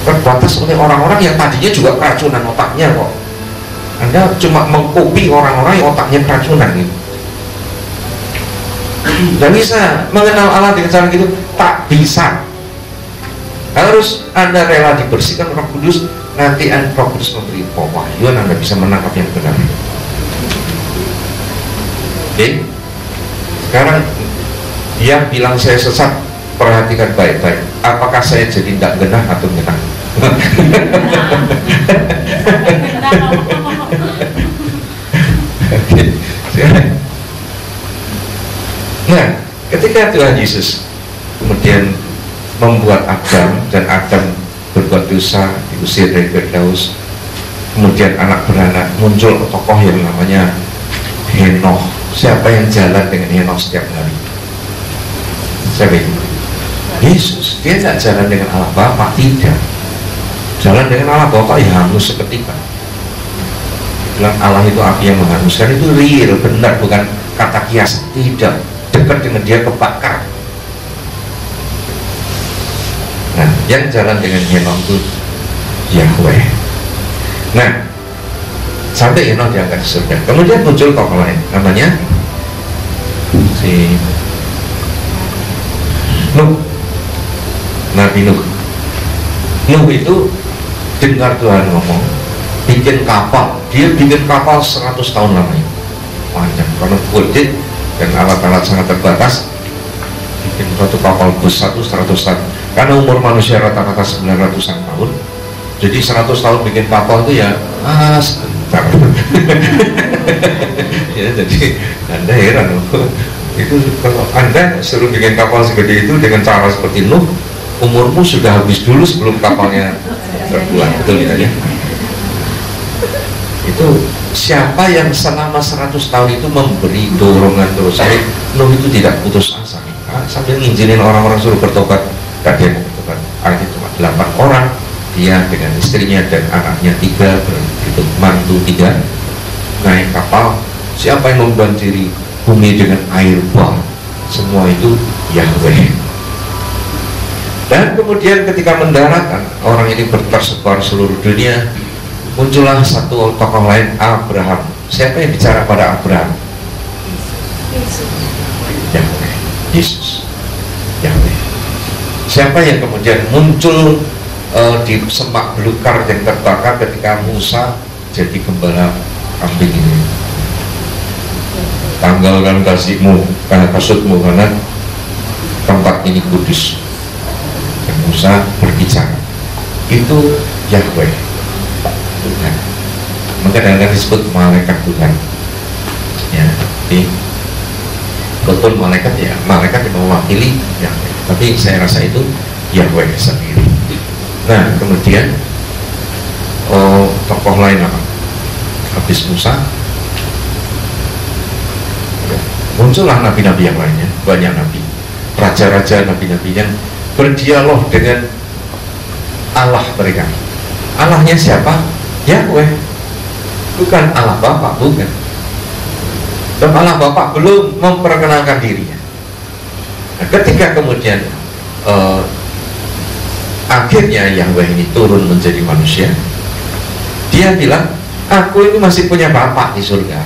terbatas oleh orang-orang yang tadinya juga keracunan otaknya kok. Anda cuma mengkopi orang-orang yang otaknya keracunan gitu. Gak bisa mengenal Allah dengan cara gitu, tak bisa. Harus Anda rela dibersihkan Roh Kudus, nanti Roh Kudus memberi pewahyuan, Anda bisa menangkap yang benar. Oke, sekarang yang bilang saya sesat, perhatikan baik-baik. Apakah saya jadi tidak genah atau genah? Nah, ketika Tuhan Yesus kemudian membuat Adam, dan Adam berbuat dosa, diusir dari Firdaus, kemudian anak beranak, muncul tokoh yang namanya Henokh. Siapa yang jalan dengan Henokh setiap hari? Siapa itu? Yesus. Dia tidak jalan dengan Allah Bapa, tidak. Jalan dengan Allah Bapa ya hangus seketika. Bilang Allah itu api yang menghanguskan, itu real, benar, bukan kata kias. Tidak, dekat dengan dia kebakar. Nah, yang jalan dengan Henokh itu Yahweh. Nah, sampai Henokh diangkat ke surga. Kemudian muncul tokoh lain, namanya si Nuh, Nabi Nuh. Nuh itu dengar Tuhan ngomong, bikin kapal. Dia bikin kapal 100 tahun lamanya, panjang, karena budget dan alat-alat sangat terbatas. Bikin suatu kapal besar itu 100 tahun. Karena umur manusia rata-rata 900-an tahun, jadi 100 tahun bikin kapal itu ya sebentar. Ya, jadi Anda heran loh. Itu kalau Anda suruh bikin kapal segede itu dengan cara seperti Nuh, umurmu sudah habis dulu sebelum kapalnya terbuat. Betul tidak ya? Itu siapa yang selama 100 tahun itu memberi dorongan terus. Nuh itu tidak putus asa, sambil nginjilin orang-orang suruh bertobat. Gak dia mau bertobat. Akhirnya cuma 8 orang, dia dengan istrinya dan anaknya 3, itu mantu 3, naik kapal. Siapa yang membanjiri bumi dengan air bah? Semua itu Yahweh. Dan kemudian ketika mendarat, orang ini tersebar seluruh dunia. Muncullah satu tokoh lain, Abraham. Siapa yang bicara pada Abraham? Yahweh. Yesus. Yahweh. Siapa yang kemudian muncul di semak belukar yang terbakar ketika Musa jadi gembala kambing ini? Tanggalkan kasutmu karena tempat ini kudus. Dan Musa berbicara. Itu Yahweh, Tuhan. Maka kadang-kadang disebut malaikat Tuhan. Ya, jadi betul malaikat ya, malaikat yang mewakili Yahweh. Tapi saya rasa itu Yahweh sendiri. Nah, kemudian tokoh lain apa? Habis Musa, muncullah nabi-nabi yang lainnya, banyak nabi, raja-raja, nabi-nabi yang berdialog dengan Allah mereka. Allahnya siapa? Yahweh, bukan Allah Bapa, bukan. Dan Allah Bapa belum memperkenalkan dirinya. Nah, ketika kemudian akhirnya Yahweh ini turun menjadi manusia, dia bilang, aku ini masih punya Bapak di surga.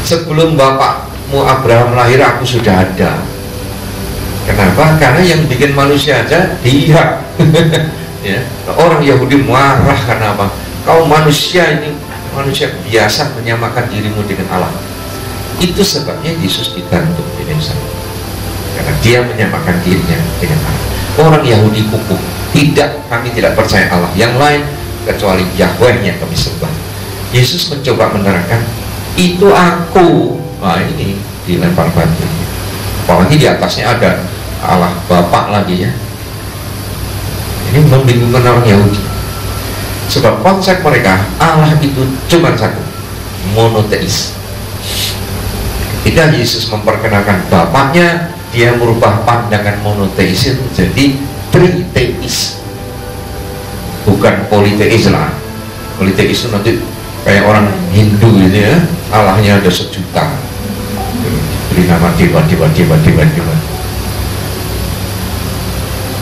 Sebelum bapakmu Abraham lahir, aku sudah ada. Kenapa? Karena yang bikin manusia aja dia. Ya, orang Yahudi marah karena apa? Kau manusia ini, manusia biasa menyamakan dirimu dengan Allah. Itu sebabnya Yesus digantung di desa, karena dia menyamakan dirinya dengan Allah. Orang Yahudi kukuh, kami tidak percaya Allah yang lain kecuali Yahweh yang kami sembah. Yesus mencoba menerangkan, itu aku. Nah, ini dilempar batu. Apalagi di atasnya ada Allah Bapa lagi ya. Ini membingungkan orang Yahudi. Sebab konsep mereka Allah itu cuma satu, monoteis. Ketika Yesus memperkenalkan Bapaknya, dia merubah pandangan monoteis itu jadi triteis, bukan politeis lah. Politeis itu nanti kayak orang Hindu gitu ya, Allahnya ada 1 juta, beri nama dewa.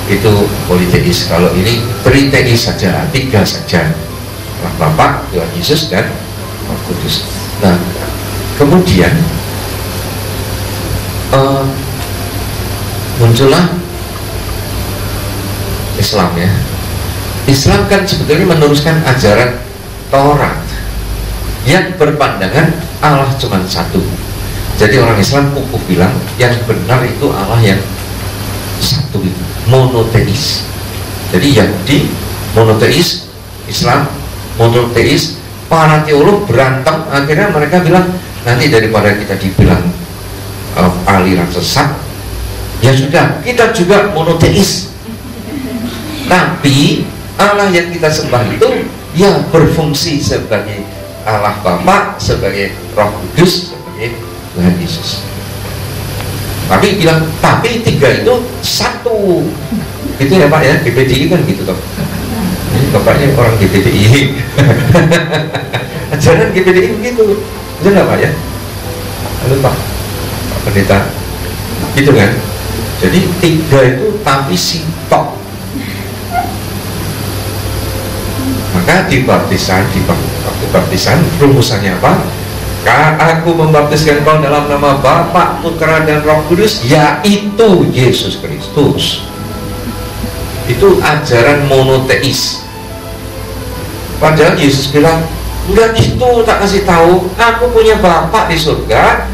itu politeis. Kalau ini triteis saja, 3 saja, Allah Bapa, Tuhan Yesus, dan Roh Kudus. Nah, kemudian muncullah Islam ya. Islam kan sebetulnya meneruskan ajaran Taurat yang berpandangan Allah cuma satu. Jadi orang Islam kukuh bilang yang benar itu Allah yang satu, itu monoteis. Jadi Yahudi monoteis, Islam monoteis. Para teolog berantem, akhirnya mereka bilang nanti daripada kita dibilang aliran sesat, ya sudah kita juga monoteis. Tapi Allah yang kita sembah itu ya berfungsi sebagai Allah Bapa, sebagai Roh Kudus, sebagai Tuhan Yesus. Tapi bilang, tapi 3 itu satu. Itu ya Pak ya, GPDI kan gitu toh. Ini bapaknya orang GPDI. Ajaran GPDI begitu. Betul nggak Pak ya? Halo Pak Pendeta. Gitu kan? Jadi 3 itu tapi sitok. Maka di baptisan, waktu baptisan rumusannya apa? Aku membaptiskan kau dalam nama Bapa, Putra, dan Roh Kudus, yaitu Yesus Kristus. Itu ajaran monoteis. Padahal Yesus bilang, udah gitu tak kasih tahu, aku punya Bapa di surga,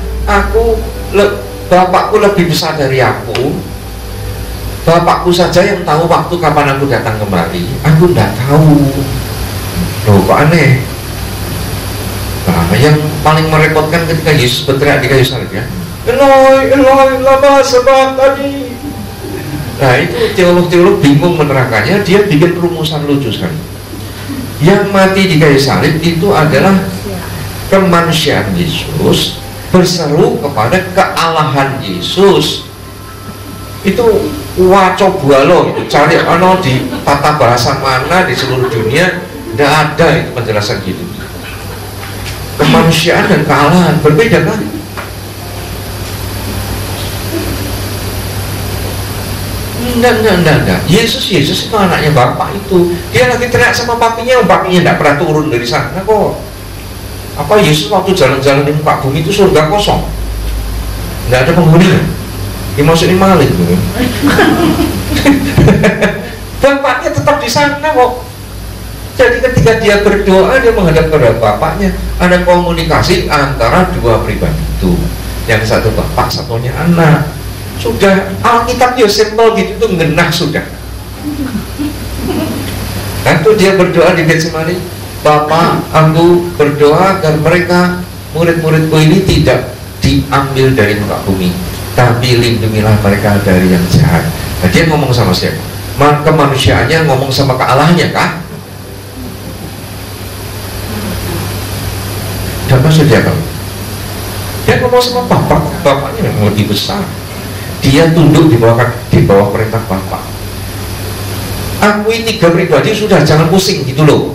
Bapakku lebih besar dari aku. Bapakku saja yang tahu waktu kapan aku datang kembali, aku tidak tahu. Loh, kok aneh? Nah, yang paling merepotkan ketika Yesus berteriak di kayu salib ya, Eloi, Eloi, lama sabachthani. Nah, itu teolog-teolog bingung menerangkannya. Dia bikin rumusan lucu sekali. Yang mati di kayu salib itu adalah kemanusiaan Yesus berseru kepada kealahan Yesus. Itu waco bualo, itu cari di tata bahasa mana di seluruh dunia tidak ada itu penjelasan gitu. Kemanusiaan dan kealahan berbeda kan? Enggak. Yesus itu anaknya Bapak itu. Dia lagi teriak sama papinya tidak pernah turun dari sana kok. Apa Yesus waktu jalan-jalan di muka bumi itu surga kosong? Enggak ada penghuninya. Dimasukin maling gitu. Bapaknya tetap di sana kok. Jadi ketika dia berdoa, dia menghadap kepada Bapaknya. Ada komunikasi antara 2 pribadi itu. Yang satu Bapak, satunya anak. Sudah Alkitab ya simpel gitu, itu ngenah sudah. Dan tuh dia berdoa di Getsemani, Bapa, aku berdoa agar mereka murid-muridku ini tidak diambil dari muka bumi, tapi lindungilah mereka dari yang jahat. Nah, dia ngomong sama siapa? Kemanusiaannya ngomong sama kealahannya kah? Dan maksud dia kalau dia ngomong sama bapaknya yang lebih besar, dia tunduk di bawah perintah Bapak. Akui 3 pribadi sudah, jangan pusing gitu loh.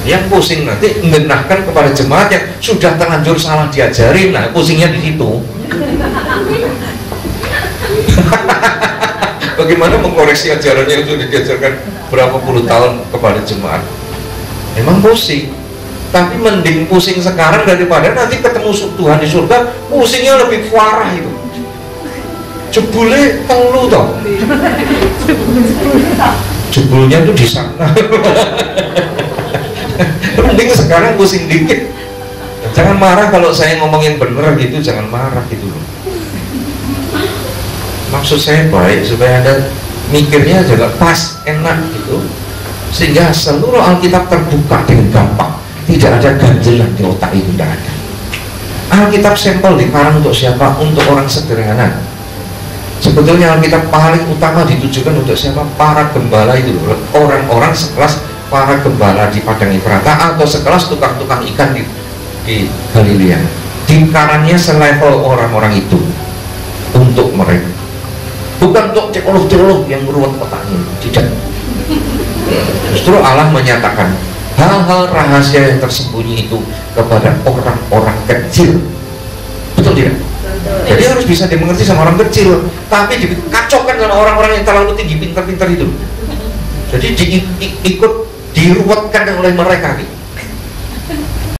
Yang pusing nanti mengenahkan kepada jemaat yang sudah terlanjur salah diajarin. Nah, pusingnya di situ. Bagaimana mengkoreksi ajarannya yang sudah diajarkan berapa puluh tahun kepada jemaat? Memang pusing. Tapi mending pusing sekarang daripada nanti ketemu Tuhan di surga, pusingnya lebih parah itu. Jebule telu toh. Jebulnya itu di sana. Mending sekarang pusing dikit. Jangan marah kalau saya ngomongin bener gitu, jangan marah gitu loh. Maksud saya baik supaya Anda mikirnya juga pas, enak gitu, sehingga seluruh Alkitab terbuka dengan gampang. Tidak ada ganjelan di otak itu, tidak ada. Alkitab sampel dikarang untuk siapa? Untuk orang sederhana. Sebetulnya Alkitab paling utama ditujukan untuk siapa? Para gembala itu, orang-orang sekelas para gembala di Padang Efrata atau sekelas tukang-tukang ikan di Galilea. Dikarangnya selevel orang-orang itu untuk mereka, bukan untuk teolog-teolog yang meruat otaknya, tidak. Justru Allah menyatakan hal-hal rahasia yang tersembunyi itu kepada orang-orang kecil. Betul tidak? Jadi harus bisa dimengerti sama orang kecil, tapi dikacaukan dengan orang-orang yang terlalu tinggi pintar-pintar itu. Jadi ikut diruwetkan oleh mereka gitu.